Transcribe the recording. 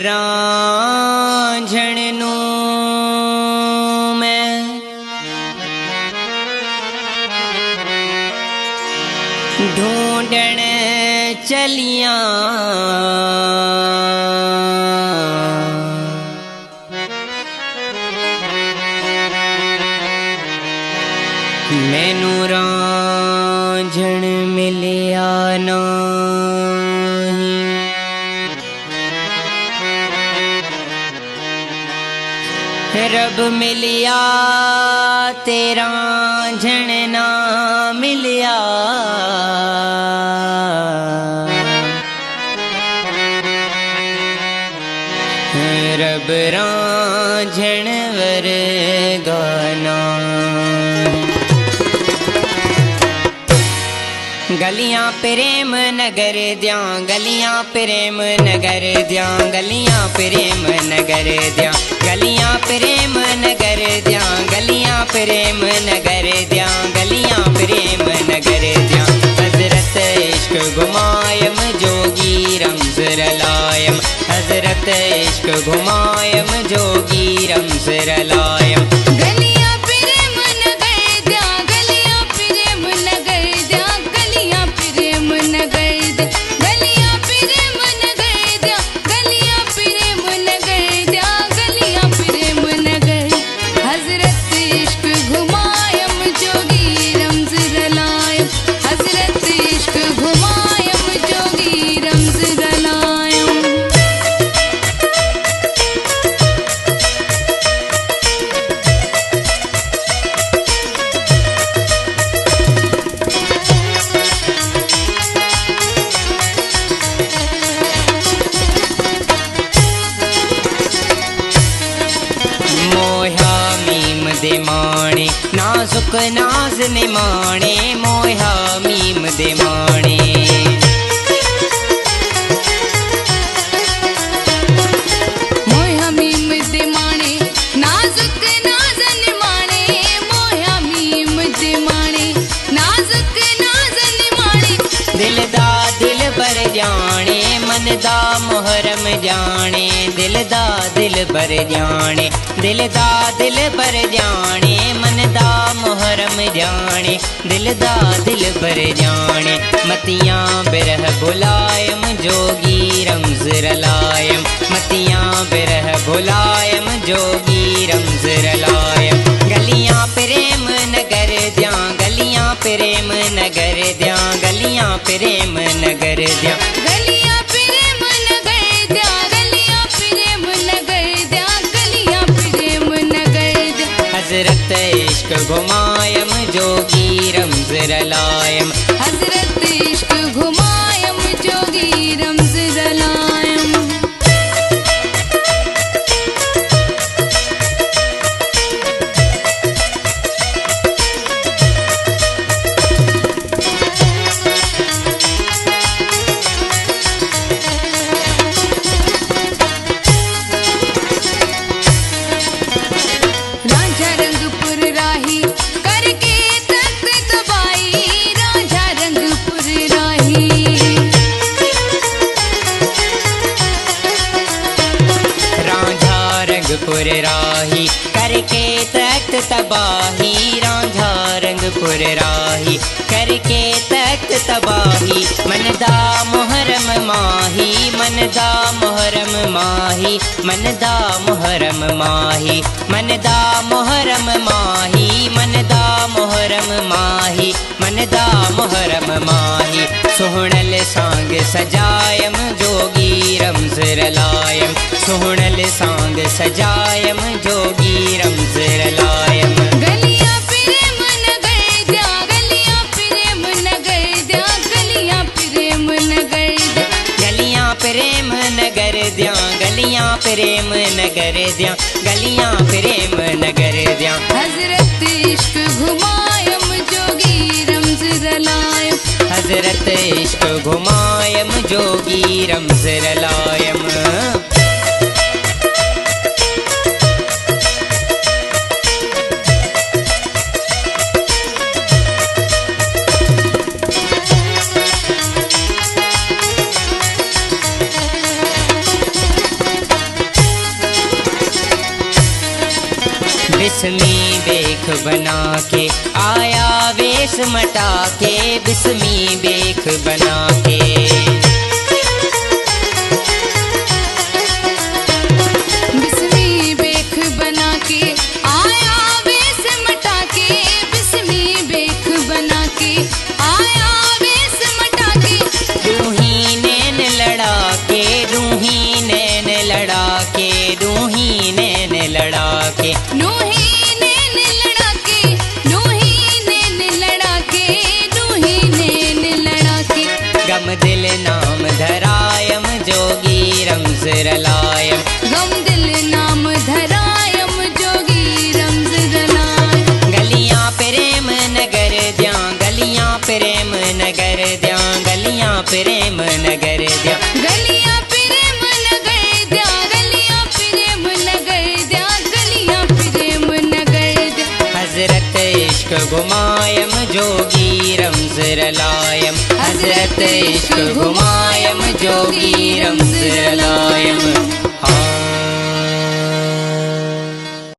रांझण नू मैं ढूंढण चलिया मैनू रांझण मिलिया नहीं। रब मिलिया तेरा रांझण ना मिलिया। रब रांझण वर्गा ना। गलियां प्रेम नगर द्यां गलियां प्रेम नगर द्यां गलियां प्रेम नगर द्यां गलियां प्रेम नगर द्यां गलियां प्रेम नगर द्यां गलियां प्रेम नगर द्यां। हजरत इश्क घुमायम जोगी रमज रलायम। हजरत इश्क घुमायम जोगी रमज रलायम। दे माणे नाजुक नाज ने माणे मोहा मीम दे माणे। मोहा मीम दे माणे नाजुक नाज ने माणे मोहा मीम दे माणे नाजुक नाज ने माणे। दिल दा दिल बर जाने मन दा मुहरम जाने दिल दा दिल बर जाने दिल दा दिल बर जाने मन दा मुहरम जाने दिल दा दिल बर जाने। मतियां बिरह बुलायम जोगी रमज रलायम। मतियां बिरह बुलायम जोगी रमज रलायम। गलियां प्रेम नगर द्यां गलियां प्रेम नगर द्यां गलियां प्रेम नगर द्यां गलियां प्रेम नगर द्यां गलियां प्रेम नगर द्यां गलियां प्रेम नगर द्यां। हजरत इश्क घुमायम जोगी रमज रलायम। हजरत इश्क घुमायम जोगी रमज रलायम। रंगपुर राही करके तख्त तबाही रांझा रंगपुर राही करके तख्त तबाही। मन दा मुहरम माही मन दा मुहरम माही मन दा मुहरम माही मन दा मुहरम माही मन दा मुहरम माही मन दा मुहरम माही। सोहणल सांग सजायम जोगी रमज रलायम। सोहणल सांग सजायम जोगी रमज रलायम। गलियां प्रेम नगर द्यां गलियां प्रेम नगर द्यां गलियां प्रेम नगर द्यां गलियां प्रेम नगर द्यां गलियां प्रेम नगर द्यां गलियां प्रेम नगर द्यां। हजरत इश्क घुमायम जोगी रमज रलायम। हजरत इश्क घुमायम जोगी रमज रलायम। बिस्मी बेख बना के आया वेश मटा के, बिस्मी बेख बना के। बिस्मी बेख बना के आया वेश मटा के, बिस्मी बेख बना के आया वेश मटा के। रूही नैन लड़ा के, रूही नैन लड़ा के, रूही नैन लड़ा के। नूही नैन लड़ा के, नूही नैन लड़ा के, नूही नैन लड़ा के। गम दिल नाम धरायम जोगी रमज रलायम, गम दिल नाम धरायम जोगी रमज रलाय। गलियां प्रेम नगर द्या, गलियां प्रेम नगर द्या, गलियां प्रेम नगर द्या। गलियां प्रेम नगर द्या, गलियां प्रेम नगर द्या, गलियां प्रेम नगर द्या। हजरत इश्क घुमायम जोगी रमज रलायम, हजरत इश्क घुमायम जोगी रमज रलायम।